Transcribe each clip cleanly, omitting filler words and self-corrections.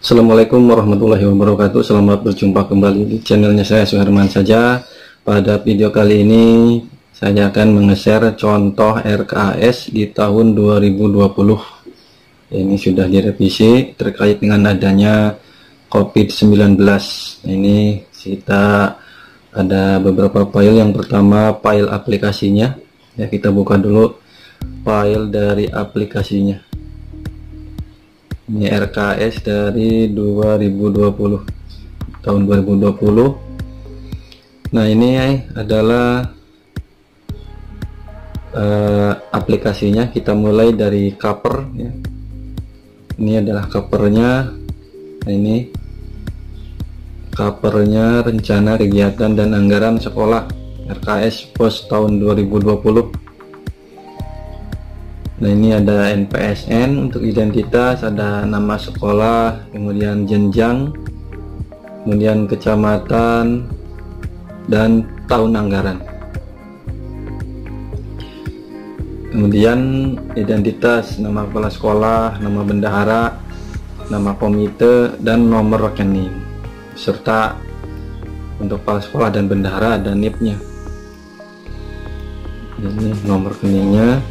Assalamualaikum warahmatullahi wabarakatuh. Selamat berjumpa kembali di channelnya saya, Suherman saja. Pada video kali ini saya akan meng-share contoh RKAS di tahun 2020. Ini sudah direvisi terkait dengan adanya COVID-19. Ini kita ada beberapa file. Yang pertama file aplikasinya, ya, kita buka dulu file dari aplikasinya. Ini RKS dari 2020, tahun 2020. Nah, ini adalah aplikasinya. Kita mulai dari cover, ya. Ini adalah covernya. Nah, ini covernya, rencana kegiatan dan anggaran sekolah RKS POS tahun 2020. Nah, ini ada NPSN untuk identitas, ada nama sekolah, kemudian jenjang, kemudian kecamatan, dan tahun anggaran. Kemudian identitas, nama kepala sekolah, nama bendahara, nama komite, dan nomor rekening. Serta untuk kepala sekolah dan bendahara ada NIP-nya. Ini nomor rekeningnya.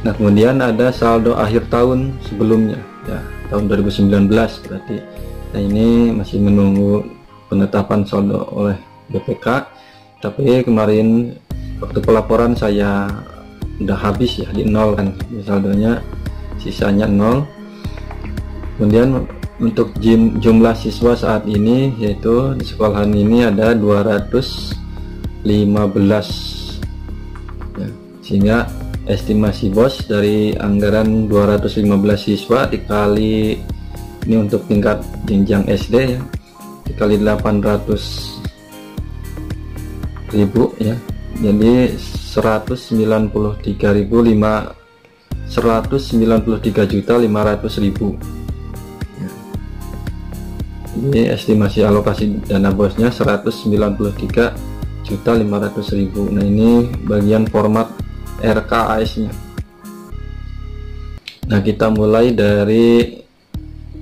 Nah, kemudian ada saldo akhir tahun sebelumnya, ya, tahun 2019 berarti. Nah, ini masih menunggu penetapan saldo oleh BPK, tapi kemarin waktu pelaporan saya udah habis, ya, di nol kan saldonya, sisanya nol. Kemudian untuk jumlah siswa saat ini, yaitu di sekolahan ini ada 215, ya, sehingga estimasi BOS dari anggaran 215 siswa dikali, ini untuk tingkat jenjang SD, ya, dikali 800.000, ya, jadi 193.500.000, ya. Ini estimasi alokasi dana BOS-nya 193.500.000. Nah, ini bagian format RKAS-nya. Nah, kita mulai dari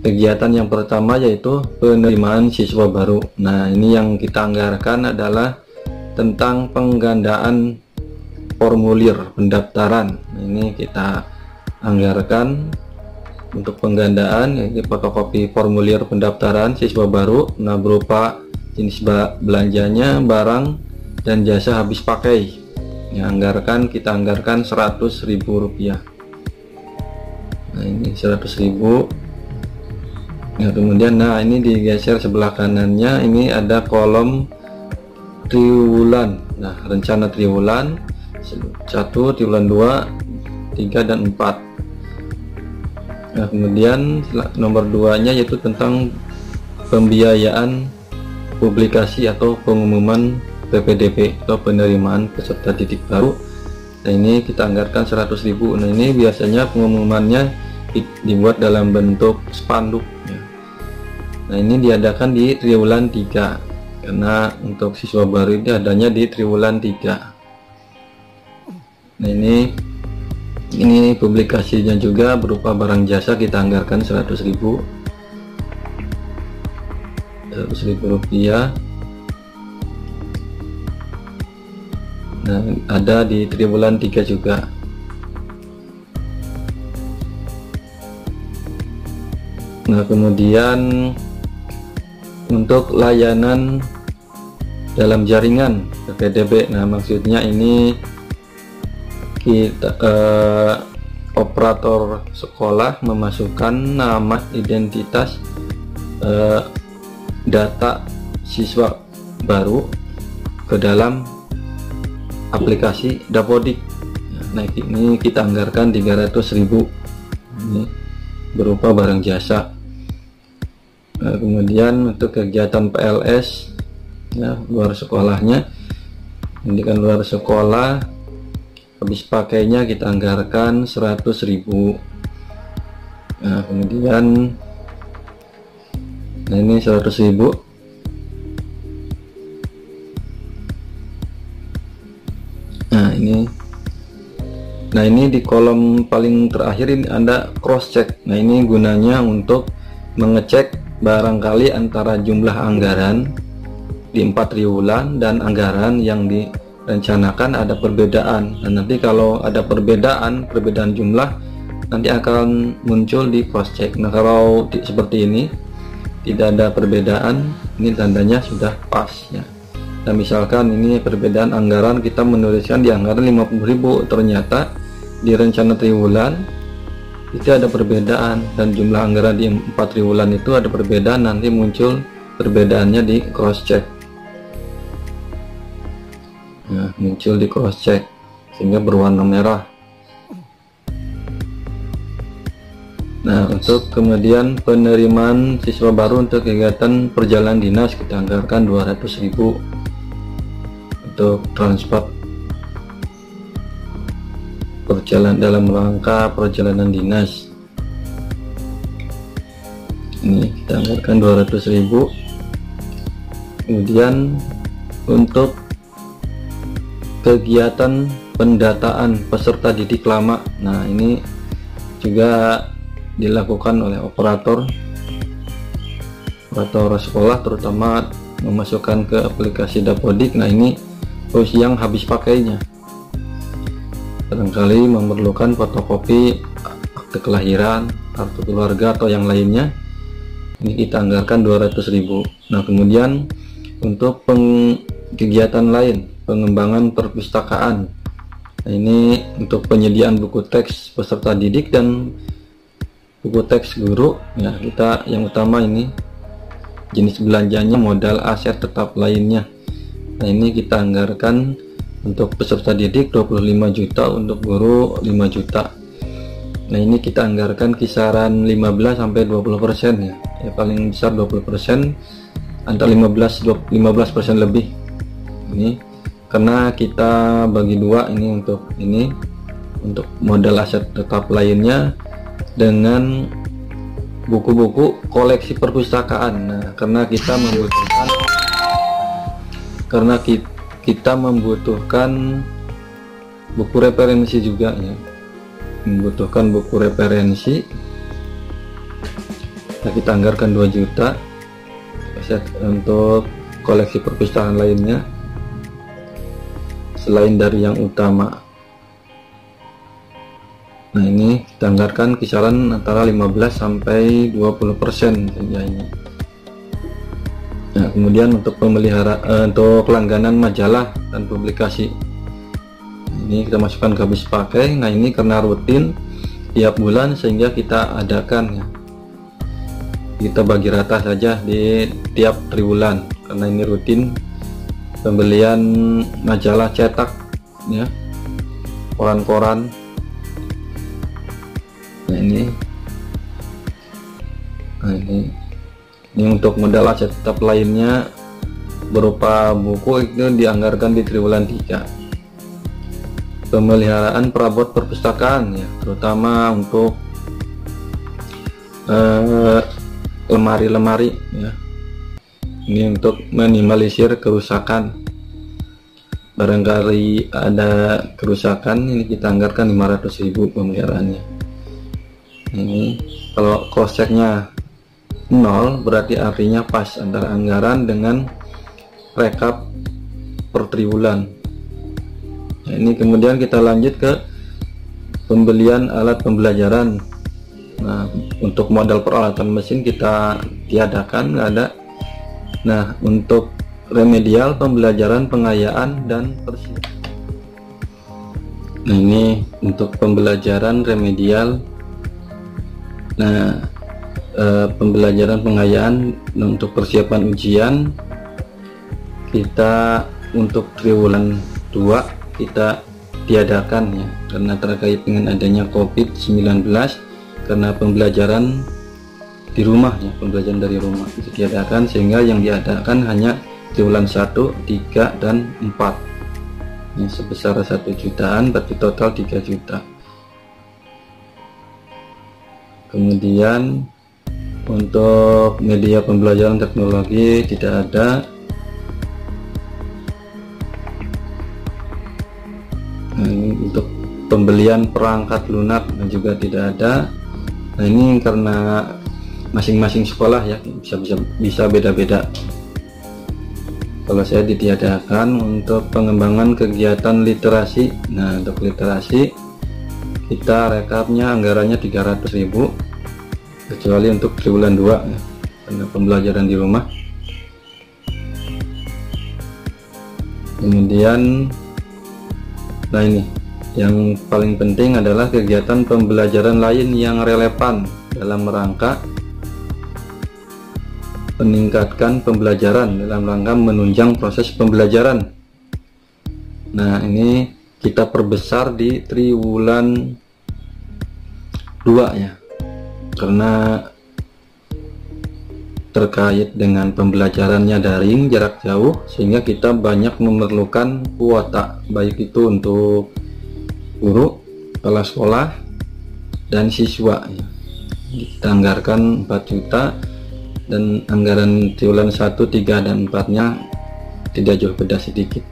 kegiatan yang pertama, yaitu penerimaan siswa baru. Nah, ini yang kita anggarkan adalah tentang penggandaan formulir pendaftaran. Nah, ini kita anggarkan untuk penggandaan, yaitu fotokopi formulir pendaftaran siswa baru. Nah, berupa jenis belanjanya, barang dan jasa habis pakai. Kita anggarkan 100.000 rupiah. Nah, ini 100.000. Nah, kemudian, nah, ini digeser sebelah kanannya, ini ada kolom triwulan. Nah, rencana triwulan 1, triwulan 2, 3, dan 4. Nah, kemudian nomor 2 nya yaitu tentang pembiayaan publikasi atau pengumuman PPDB atau penerimaan peserta didik baru. Nah, ini kita anggarkan 100.000. Nah, ini biasanya pengumumannya dibuat dalam bentuk spanduk, ya. Nah, ini diadakan di triwulan 3 karena untuk siswa baru ini adanya di triwulan 3. Nah, ini publikasinya juga berupa barang jasa, kita anggarkan 100.000 rupiah. Nah, ada di triwulan 3 juga. Nah, kemudian untuk layanan dalam jaringan PPDB, nah, maksudnya ini kita operator sekolah memasukkan nama, identitas, data siswa baru ke dalam aplikasi Dapodik. Nah, ini kita anggarkan 300.000. Ini berupa barang jasa. Nah, kemudian untuk kegiatan PLS, ya, luar sekolahnya, ini kan luar sekolah, habis pakainya kita anggarkan 100.000. Nah, kemudian, nah, ini 100.000. Nah, ini di kolom paling terakhir ini ada cross check. Nah, ini gunanya untuk mengecek barangkali antara jumlah anggaran di 4 triwulan dan anggaran yang direncanakan ada perbedaan. Dan nanti kalau ada perbedaan jumlah, nanti akan muncul di cross check. Nah, kalau seperti ini tidak ada perbedaan, ini tandanya sudah pas ya. Nah, misalkan ini perbedaan anggaran, kita menuliskan di anggaran 50.000, ternyata di rencana triwulan itu ada perbedaan, dan jumlah anggaran di 4 triwulan itu ada perbedaan, nanti muncul perbedaannya di cross check. Nah, muncul di cross check sehingga berwarna merah. Nah, untuk kemudian penerimaan siswa baru untuk kegiatan perjalanan dinas, kita anggarkan 200.000 untuk transport perjalanan dalam rangka perjalanan dinas. Ini kita anggarkan 200.000. Kemudian untuk kegiatan pendataan peserta didik lama, nah ini juga dilakukan oleh operator sekolah, terutama memasukkan ke aplikasi Dapodik. Nah, ini terus yang habis pakainya barangkali memerlukan fotokopi akte kelahiran, kartu keluarga atau yang lainnya, ini kita anggarkan 200.000. Nah, kemudian untuk kegiatan lain, pengembangan perpustakaan, nah ini untuk penyediaan buku teks peserta didik dan buku teks guru ya, kita yang utama ini jenis belanjanya modal aset tetap lainnya. Nah, ini kita anggarkan untuk peserta didik 25 juta, untuk guru 5 juta. Nah, ini kita anggarkan kisaran 15-20% ya, paling besar 20%, antara 15% lebih. Ini karena kita bagi dua, ini untuk modal aset tetap lainnya dengan buku-buku koleksi perpustakaan. Nah, karena kita membutuhkan buku referensi juga ya, membutuhkan buku referensi. Nah, kita anggarkan 2 juta aset untuk koleksi perpustakaan lainnya selain dari yang utama. Nah, ini kita anggarkan kisaran antara 15-20% saja ini. Nah, kemudian untuk untuk langganan majalah dan publikasi, ini kita masukkan ke habis pakai. Nah, ini karena rutin tiap bulan sehingga kita adakan ya, kita bagi rata saja di tiap triwulan karena ini rutin pembelian majalah cetak ya, koran-koran. Nah, ini untuk modal aset tetap lainnya berupa buku itu dianggarkan di triwulan 3. Pemeliharaan perabot perpustakaan ya, terutama untuk lemari-lemari ya. Ini untuk minimalisir kerusakan. Barangkali ada kerusakan, ini kita anggarkan 500.000 pemeliharaannya. Ini kalau cross checknya 0 berarti artinya pas antara anggaran dengan rekap per triwulan. Nah, ini kemudian kita lanjut ke pembelian alat pembelajaran. Nah, untuk modal peralatan mesin kita tiadakan, nggak ada. Nah, untuk remedial, pembelajaran, pengayaan, dan persiapan. Nah, ini untuk pembelajaran remedial. Nah, pembelajaran pengayaan untuk persiapan ujian kita untuk triwulan 2 kita tiadakan ya, karena terkait dengan adanya COVID-19, karena pembelajaran di rumah ya, pembelajaran dari rumah itu tiadakan, sehingga yang diadakan hanya triwulan 1, 3, dan 4 ini sebesar 1 jutaan, berarti total 3 juta. Kemudian untuk media pembelajaran teknologi tidak ada. Nah, ini untuk pembelian perangkat lunak juga tidak ada. Nah, ini karena masing-masing sekolah ya, bisa beda-beda. Kalau saya ditiadakan untuk pengembangan kegiatan literasi. Nah, untuk literasi kita rekapnya anggarannya 300.000, kecuali untuk triwulan 2 ya, karena pembelajaran di rumah. Kemudian nah ini yang paling penting adalah kegiatan pembelajaran lain yang relevan dalam rangka meningkatkan pembelajaran, dalam rangka menunjang proses pembelajaran. Nah, ini kita perbesar di triwulan 2 ya, karena terkait dengan pembelajarannya daring jarak jauh, sehingga kita banyak memerlukan kuota, baik itu untuk guru, kepala sekolah, dan siswa ya. Kita anggarkan 4 juta, dan anggaran triwulan 1, 3, dan 4 nya tidak jauh beda sedikit,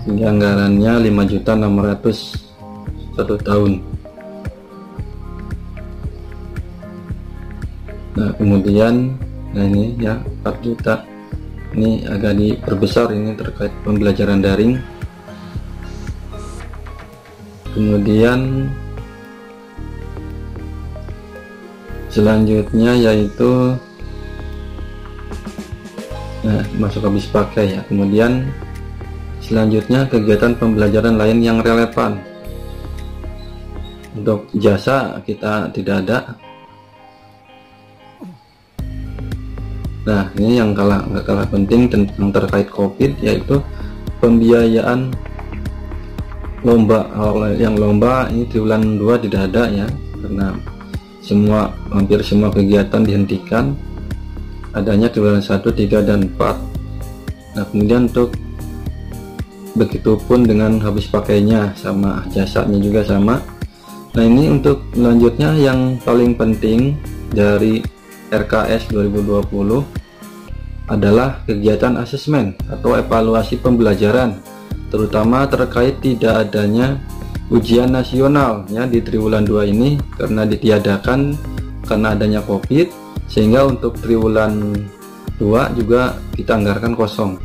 sehingga anggarannya 5.600.000 1 tahun. Nah, kemudian nah ini ya 4 juta ini agak diperbesar, ini terkait pembelajaran daring. Kemudian selanjutnya yaitu masuk habis pakai ya. Kemudian selanjutnya kegiatan pembelajaran lain yang relevan. Untuk jasa kita tidak ada. Nah, ini yang nggak kalah penting tentang terkait COVID, yaitu pembiayaan lomba. Yang lomba ini triwulan 2 tidak ada ya, karena hampir semua kegiatan dihentikan, adanya triwulan 1, 3, dan 4. Nah, kemudian untuk begitupun dengan habis pakainya sama, jasanya juga sama. Nah, ini untuk selanjutnya yang paling penting dari RKS 2020 adalah kegiatan asesmen atau evaluasi pembelajaran, terutama terkait tidak adanya ujian nasional ya di triwulan 2 ini, karena ditiadakan karena adanya COVID, sehingga untuk triwulan 2 juga kita anggarkan kosong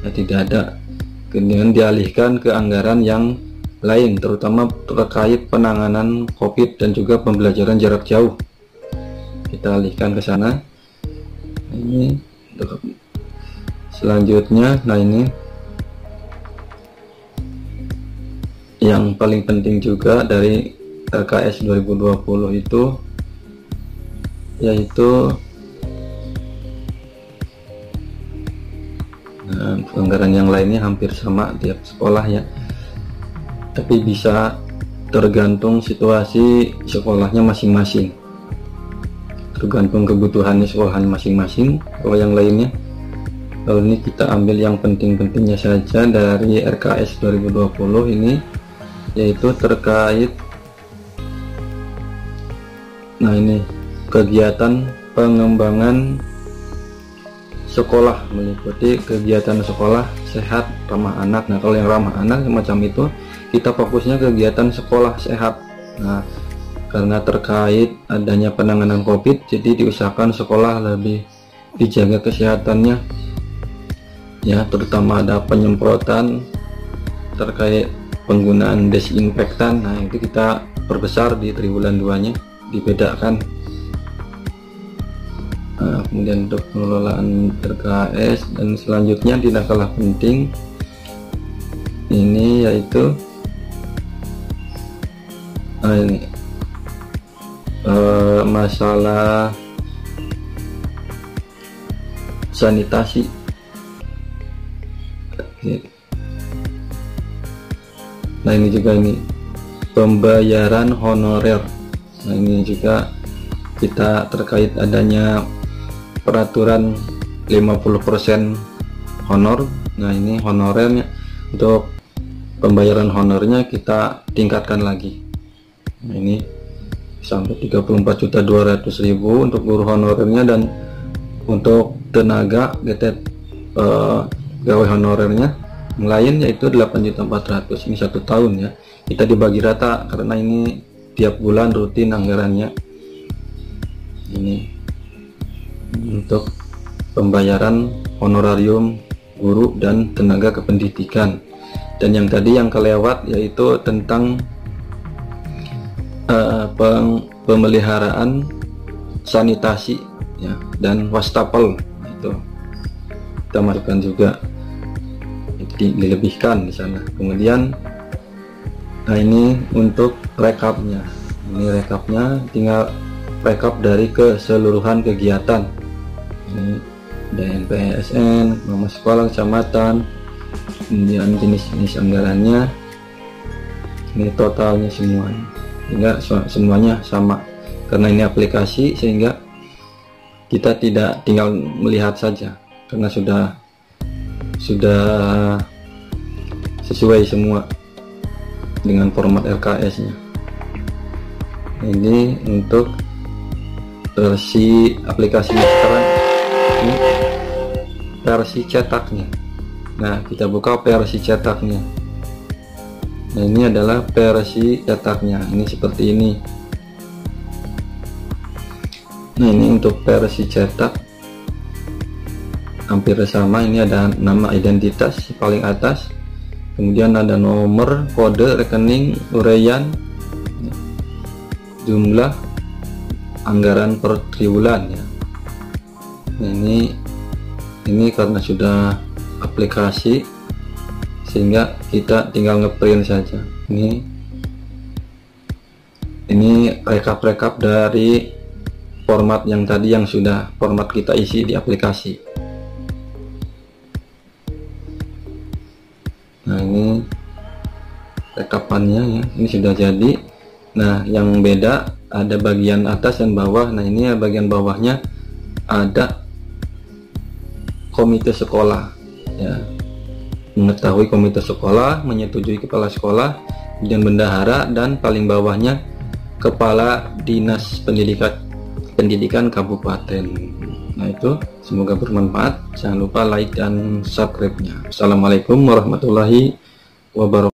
ya, tidak ada. Kemudian dialihkan ke anggaran yang lain, terutama terkait penanganan COVID dan juga pembelajaran jarak jauh, kita alihkan ke sana. Ini selanjutnya, nah ini yang paling penting juga dari RKS 2020 itu yaitu anggaran yang lainnya hampir sama tiap sekolah ya, tapi bisa tergantung situasi sekolahnya masing-masing, tergantung kebutuhannya sekolahnya masing-masing. Kalau yang lainnya, kalau ini kita ambil yang penting-pentingnya saja dari RKS 2020 ini, yaitu terkait nah ini kegiatan pengembangan sekolah, meliputi kegiatan sekolah sehat ramah anak. Nah, kalau yang ramah anak semacam itu kita fokusnya kegiatan sekolah sehat. Nah, karena terkait adanya penanganan COVID, jadi diusahakan sekolah lebih dijaga kesehatannya ya, terutama ada penyemprotan terkait penggunaan desinfektan. Nah, itu kita perbesar di triwulan 2 nya, dibedakan. Nah, kemudian untuk pengelolaan RKS, dan selanjutnya tidak kalah penting ini yaitu ini masalah sanitasi. Nah, ini juga ini pembayaran honorer. Nah, ini juga kita terkait adanya peraturan 50% honor. Nah, ini honorernya, untuk pembayaran honornya kita tingkatkan lagi. Nah, ini sampai 34.200.000 untuk guru honorernya, dan untuk tenaga pegawai honorernya yang lain yaitu 8.400.000. Ini 1 tahun ya, kita dibagi rata karena ini tiap bulan rutin anggarannya. ini untuk pembayaran honorarium guru dan tenaga kependidikan. Dan yang tadi yang kelewat yaitu tentang pemeliharaan sanitasi ya, dan wastafel itu kita masukkan juga, dilebihkan di sana. Kemudian nah ini untuk rekapnya, ini rekapnya tinggal rekap dari keseluruhan kegiatan ini, DNPSN, nama sekolah, kecamatan, kemudian jenis-jenis anggarannya, ini totalnya semuanya, sehingga semuanya sama. Karena ini aplikasi sehingga kita tidak tinggal melihat saja, karena sudah sesuai semua dengan format LKS nya. Ini untuk versi aplikasinya. Sekarang ini versi cetaknya. Nah, kita buka versi cetaknya. Nah, ini adalah versi cetaknya, ini seperti ini. Nah, ini untuk versi cetak hampir sama. Ini ada nama identitas paling atas, kemudian ada nomor, kode rekening, uraian, jumlah, anggaran per triwulan ya. Nah, ini karena sudah aplikasi sehingga kita tinggal ngeprint saja. Ini rekap dari format yang tadi, yang sudah format kita isi di aplikasi. Nah, ini rekapannya ya, ini sudah jadi. Nah, yang beda ada bagian atas dan bawah. Nah, ini ya, bagian bawahnya ada komite sekolah ya, mengetahui komite sekolah, menyetujui kepala sekolah, kemudian bendahara, dan paling bawahnya kepala dinas pendidikan kabupaten. Nah, itu semoga bermanfaat. Jangan lupa like dan subscribe nya. Assalamualaikum warahmatullahi wabarakatuh.